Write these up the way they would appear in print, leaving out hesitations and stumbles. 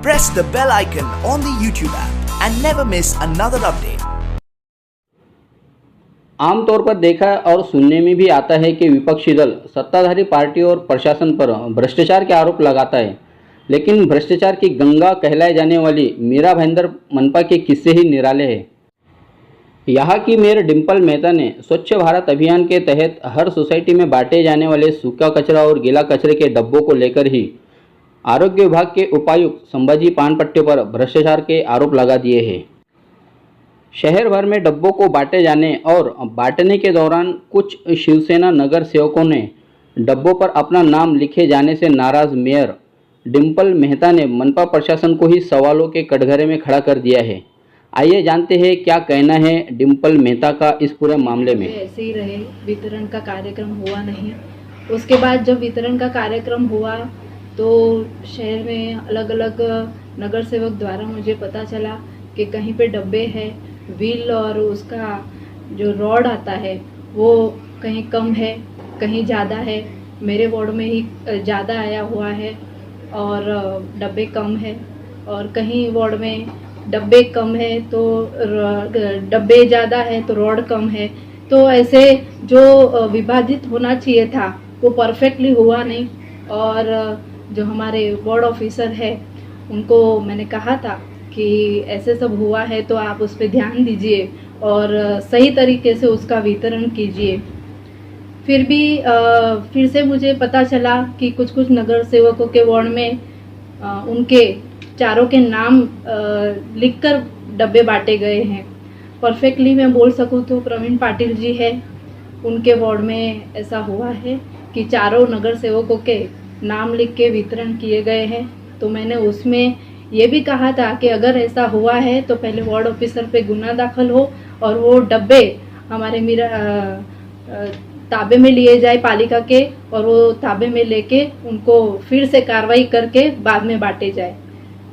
press the bell icon on the YouTube app and never miss another update. आमतौर पर देखा और सुनने में भी आता है कि विपक्षी दल सत्ताधारी पार्टी और प्रशासन पर भ्रष्टाचार के आरोप लगाता है, लेकिन भ्रष्टाचार की गंगा कहलाए जाने वाली मीरा भाईंदर मनपा के किस्से ही निराले हैं। यहाँ की मेयर डिंपल मेहता ने स्वच्छ भारत अभियान के तहत हर सोसाइटी में बांटे जाने वाले सूखा कचरा और गीला कचरे के डब्बों को लेकर ही आरोग्य विभाग के उपायुक्त संभाजी पानपट्टे पर भ्रष्टाचार के आरोप लगा दिए हैं। शहर भर में डब्बों को बांटे जाने और बांटने के दौरान कुछ शिवसेना नगर सेवकों ने डब्बों पर अपना नाम लिखे जाने से नाराज मेयर डिंपल मेहता ने मनपा प्रशासन को ही सवालों के कटघरे में खड़ा कर दिया है। आइए जानते हैं क्या कहना है डिंपल मेहता का इस पूरे मामले में। ऐसे ही रहे, वितरण का कार्यक्रम हुआ नहीं। उसके बाद जब वितरण का कार्यक्रम हुआ तो शहर में अलग अलग नगर सेवक द्वारा मुझे पता चला कि कहीं पे डब्बे हैं, व्हील और उसका जो रॉड आता है वो कहीं कम है, कहीं ज़्यादा है। मेरे वार्ड में ही ज़्यादा आया हुआ है और डब्बे कम है, और कहीं वार्ड में डब्बे कम है तो डब्बे ज़्यादा है तो रॉड कम है। तो ऐसे जो विभाजित होना चाहिए था वो परफेक्टली हुआ नहीं। और जो हमारे वार्ड ऑफिसर है उनको मैंने कहा था कि ऐसे सब हुआ है तो आप उस पर ध्यान दीजिए और सही तरीके से उसका वितरण कीजिए। फिर भी फिर से मुझे पता चला कि कुछ नगर सेवकों के वार्ड में उनके चारों के नाम लिखकर डब्बे बांटे गए हैं। परफेक्टली मैं बोल सकूं तो प्रवीण पाटिल जी है, उनके वार्ड में ऐसा हुआ है कि चारों नगर सेवकों के नाम लिख के वितरण किए गए हैं। तो मैंने उसमें ये भी कहा था कि अगर ऐसा हुआ है तो पहले वार्ड ऑफिसर पे गुना दाखिल हो और वो डब्बे हमारे मेरा ताबे में लिए जाए पालिका के, और वो ताबे में लेके उनको फिर से कार्रवाई करके बाद में बांटे जाए।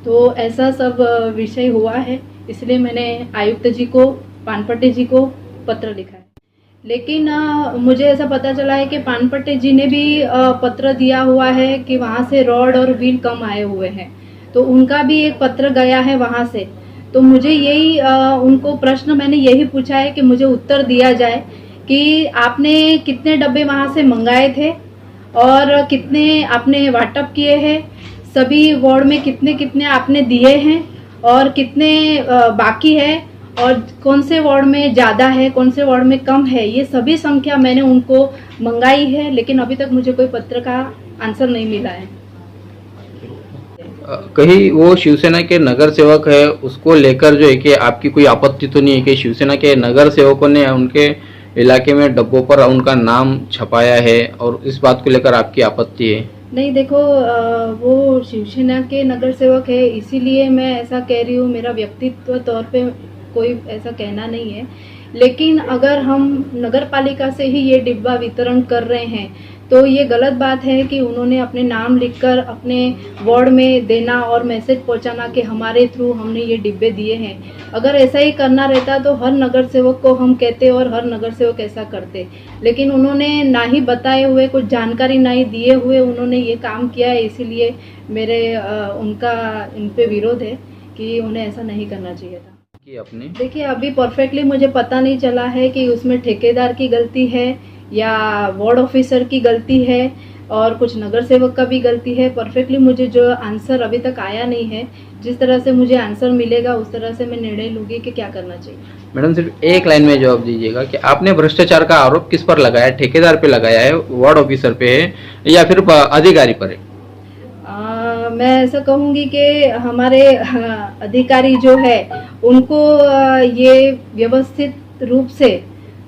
तो ऐसा सब विषय हुआ है, इसलिए मैंने आयुक्त जी को, पानपट्टे जी को पत्र लिखा है। लेकिन मुझे ऐसा पता चला है कि पानपट्टे जी ने भी पत्र दिया हुआ है कि वहाँ से रॉड और व्हील कम आए हुए हैं, तो उनका भी एक पत्र गया है वहाँ से। तो मुझे यही उनको प्रश्न मैंने यही पूछा है कि मुझे उत्तर दिया जाए कि आपने कितने डब्बे वहाँ से मंगाए थे और कितने आपने वाटअप किए हैं, सभी वार्ड में कितने कितने आपने दिए हैं और कितने बाकी है, और कौन से वार्ड में ज़्यादा है, कौन से वार्ड में कम है। ये सभी संख्या मैंने उनको मंगाई है, लेकिन अभी तक मुझे कोई पत्र का आंसर नहीं मिला है। कहीं वो शिवसेना के नगर सेवक है, उसको लेकर जो है कि आपकी कोई आपत्ति तो नहीं है कि शिवसेना के नगर सेवकों ने उनके इलाके में डब्बों पर उनका नाम छपाया है, और इस बात को लेकर आपकी आपत्ति है? नहीं, देखो वो शिवसेना के नगर सेवक है, इसीलिए मैं ऐसा कह रही हूँ। मेरा व्यक्तित्व तौर पे कोई ऐसा कहना नहीं है, लेकिन अगर हम नगर पालिका से ही ये डिब्बा वितरण कर रहे हैं तो ये गलत बात है कि उन्होंने अपने नाम लिखकर अपने वार्ड में देना और मैसेज पहुंचाना कि हमारे थ्रू हमने ये डिब्बे दिए हैं। अगर ऐसा ही करना रहता तो हर नगर सेवक को हम कहते और हर नगर सेवक ऐसा करते, लेकिन उन्होंने ना ही बताए हुए, कुछ जानकारी ना ही दिए हुए उन्होंने ये काम किया है। इसीलिए मेरे उनका इन पे विरोध है कि उन्हें ऐसा नहीं करना चाहिए था। अपने देखिए, अभी परफेक्टली मुझे पता नहीं चला है कि उसमें ठेकेदार की गलती है या वार्ड ऑफिसर की गलती है और कुछ नगर सेवक का भी गलती है। परफेक्टली मुझे जो आंसर अभी तक आया नहीं है, जिस तरह से मुझे आंसर मिलेगा उस तरह से मैं निर्णय लूँगी कि क्या करना चाहिए। मैडम, सिर्फ एक लाइन में जवाब दीजिएगा कि आपने भ्रष्टाचार का आरोप किस पर लगाया? ठेकेदार पे लगाया है, वार्ड ऑफिसर पे है, या फिर अधिकारी पर है? मैं ऐसा कहूँगी कि हमारे अधिकारी जो है उनको ये व्यवस्थित रूप से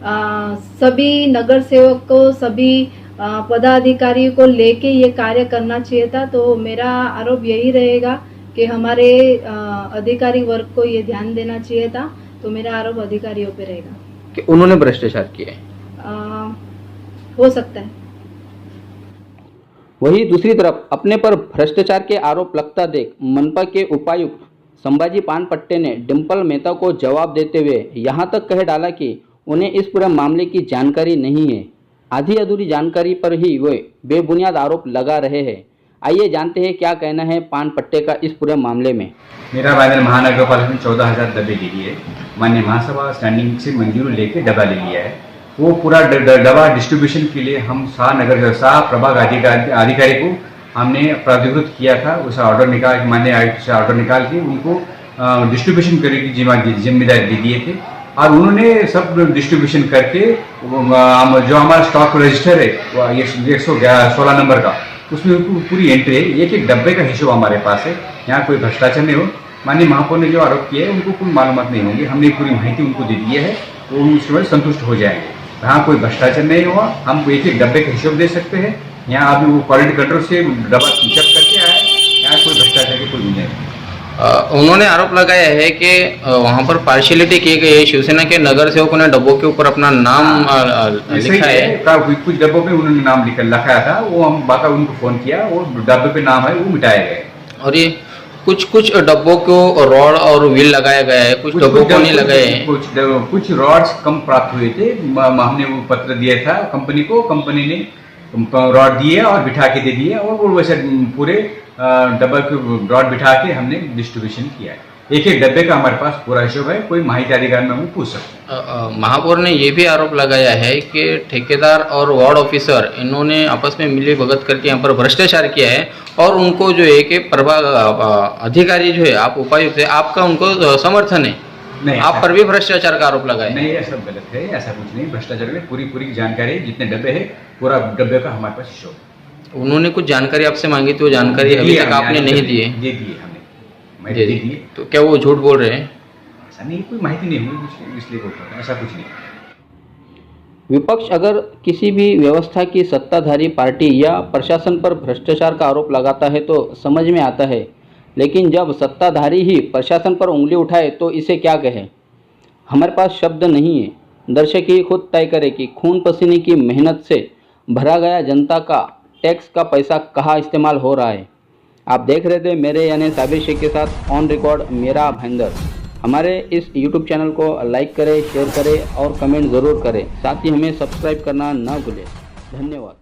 सभी नगर सेवक को, सभी पदाधिकारियों को लेके ये कार्य करना चाहिए था। तो मेरा आरोप यही रहेगा कि हमारे अधिकारी वर्ग को ये ध्यान देना चाहिए था। तो मेरा आरोप अधिकारियों पे रहेगा कि उन्होंने भ्रष्टाचार किया है। हो सकता है। वहीं दूसरी तरफ अपने पर भ्रष्टाचार के आरोप लगता देख मनपा के उपायुक्त संभाजी पानपट्टे ने डिंपल मेहता को जवाब देते हुए यहां तक कह डाला कि उन्हें इस पूरे मामले की जानकारी नहीं है। आधी अधूरी जानकारी पर ही वे बेबुनियाद आरोप लगा रहे हैं। आइए जानते हैं क्या कहना है पान पट्टे का इस पूरे मामले में। मेरा भाईंदर महानगर पालिका ने 14,000 डब्बे ले लिए। माननीय महासभा स्टैंडिंग से मंजूरी लेके डब्बा ले लिया है। वो पूरा डब्बा डिस्ट्रीब्यूशन के लिए हम शाह प्रभाग अधिकारी को हमने प्राधिकृत किया था। उस ऑर्डर निकाल माननीय आयुक्त से ऑर्डर निकाल के उनको डिस्ट्रीब्यूशन करने की जिम्मेदारी दे दिए थे और उन्होंने सब डिस्ट्रीब्यूशन करके जो हमारा स्टॉक रजिस्टर है 116 नंबर का, उसमें उनको पूरी एंट्री है। एक एक डब्बे का हिसाब हमारे पास है। यहाँ कोई भ्रष्टाचार नहीं हो। माननीय महापौर ने जो आरोप किया है उनको कोई मालूमात नहीं होंगी। हमने पूरी माहिती उनको दे दी है, वो उसके बाद संतुष्ट हो जाएंगे। यहाँ कोई भ्रष्टाचार नहीं हुआ। हम एक एक डब्बे का हिसाब दे सकते हैं। यहाँ अभी वो क्वालिटी कंट्रोल से डब्बा चेक करके आए। यहाँ कोई भ्रष्टाचार की कोई नहीं है। उन्होंने आरोप लगाया है कि वहां पर पार्शियलिटी की गई है। शिवसेना के नगर सेवकों ने डब्बों के ऊपर अपना नाम लिखा है। कुछ डब्बों पे उन्होंने नाम लिखाया था, वो हम बाका उनको फोन किया, वो डब्बे पे नाम है वो मिटाया गया। और ये कुछ डब्बों को रॉड और व्हील लगाया गया है, कुछ डब्बों को नहीं लगाए हैं। कुछ रॉड्स कम प्राप्त हुए थे। हमने वो पत्र दिया था कंपनी को, कंपनी ने रॉड दिए और बिठा के दे दिए और वो वैसे पूरे डब्बे के रॉड बिठा के हमने डिस्ट्रीब्यूशन किया है। एक एक डब्बे का हमारे पास पूरा हिसाब है। कोई माहिती अधिकार में हम पूछ सकते हैं। महापौर ने ये भी आरोप लगाया है कि ठेकेदार और वार्ड ऑफिसर इन्होंने आपस में मिली भगत करके यहाँ पर भ्रष्टाचार किया है और उनको जो है कि प्रभाग अधिकारी जो है, आप उपायुक्त है, आपका उनको समर्थन है। नहीं, आप पर भी भ्रष्टाचार का आरोप लगाया। नहीं, ऐसा गलत है। ऐसा कुछ नहीं। भ्रष्टाचार में पूरी जानकारी जितने डब्बे है पूरा डब्बे का हमारे पास हिसाब। उन्होंने कुछ जानकारी आपसे मांगी थी, वो जानकारी अभी तक आपने नहीं दी है। दे दिए हमने, दे दिए। तो क्या वो झूठ बोल रहे हैं? ऐसा नहीं, कोई माहिती नहीं हुई इसलिए बोल रहा हूँ। ऐसा कुछ नहीं। विपक्ष अगर किसी भी व्यवस्था की सत्ताधारी पार्टी या प्रशासन पर भ्रष्टाचार का आरोप लगाता है तो समझ में आता है, लेकिन जब सत्ताधारी ही प्रशासन पर उंगली उठाए तो इसे क्या कहें। हमारे पास शब्द नहीं है। दर्शक ही खुद तय करे कि खून पसीने की मेहनत से भरा गया जनता का टैक्स का पैसा कहाँ इस्तेमाल हो रहा है। आप देख रहे थे मेरे यानी साबिर शेख के साथ ऑन रिकॉर्ड मेरा भाईंदर। हमारे इस YouTube चैनल को लाइक करें, शेयर करें और कमेंट ज़रूर करें। साथ ही हमें सब्सक्राइब करना ना भूलें। धन्यवाद।